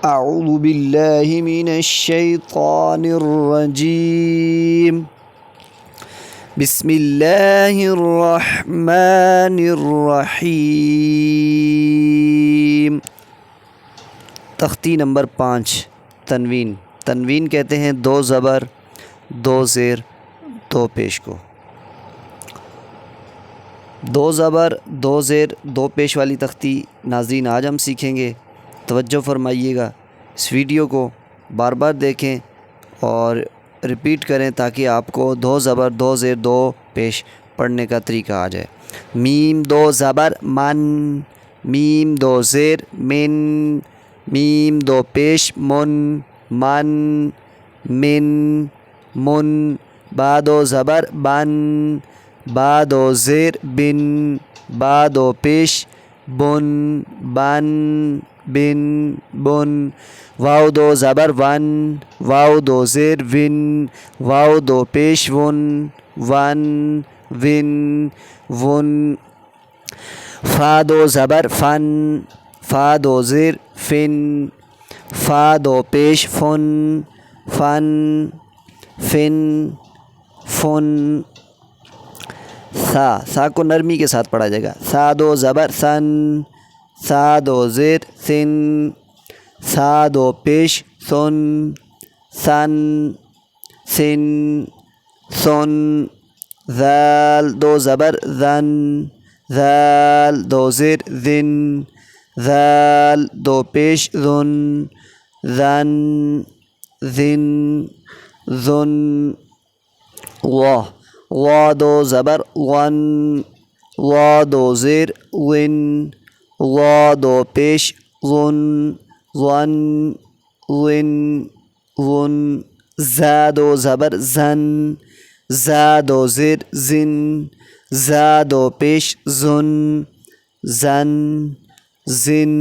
اعوذ باللہ من الشیطان الرجیم بسم اللہ الرحمن الرحیم۔ تختی نمبر 5 تنوین۔ تنوین کہتے ہیں 2 زبر 2 زیر 2 پیش کو۔ 2 زبر 2 زیر 2 پیش والی تختی ناظرین آج ہم سیکھیں گے۔ توجہ فرمائیے گا، اس ویڈیو کو بار بار دیکھیں اور ریپیٹ کریں تاکہ آپ کو 2 زبر 2 زیر 2 پیش پڑھنے کا طریقہ آ جائے۔ میم 2 زبر من، میم 2 زیر من، میم 2 پیش من، من من من۔ با 2 زبر بن، با 2 زیر بن، با 2 پیش بن، بن بن بن۔ واو 2 زبر ون، واو 2 زیر ون، واو 2 پیش ون، ون ون ون۔ فا 2 زبر فن، فا 2 زیر فن، فا 2 پیش فن، فن فن فن۔ سا کو نرمی کے ساتھ پڑھا جائے گا۔ سا 2 زبر سن، سا 2 زیر سن، سا 2 پیش سن، سن سن سن۔ ذال 2 زبر ذن، ذال 2 زیر ذن، ذال 2 پیش ذن، ذن ذن ذن۔ غا 2 زبر غن، غا 2 زیر غن، غا 2 پیش غن، غن غن غن۔ زا 2 زبر زن، زا 2 زیر زن، زا 2 پیش زن، زن زن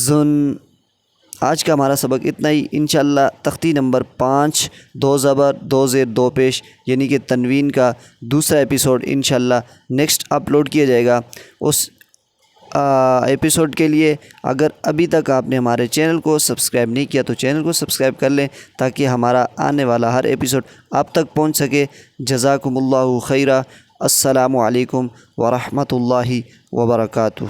زن۔ آج کا ہمارا سبق اتنا ہی۔ انشاءاللہ تختی نمبر 5 2 زبر 2 زیر 2 پیش یعنی کہ تنوین کا دوسرا ایپیسوڈ انشاءاللہ نیکسٹ اپلوڈ کیا جائے گا۔ اس ایپیسوڈ کے لیے اگر ابھی تک آپ نے ہمارے چینل کو سبسکرائب نہیں کیا تو چینل کو سبسکرائب کر لیں تاکہ ہمارا آنے والا ہر ایپیسوڈ آپ تک پہنچ سکے۔ جزاکم اللہ خیرہ۔ السلام علیکم ورحمۃ اللہ وبرکاتہ۔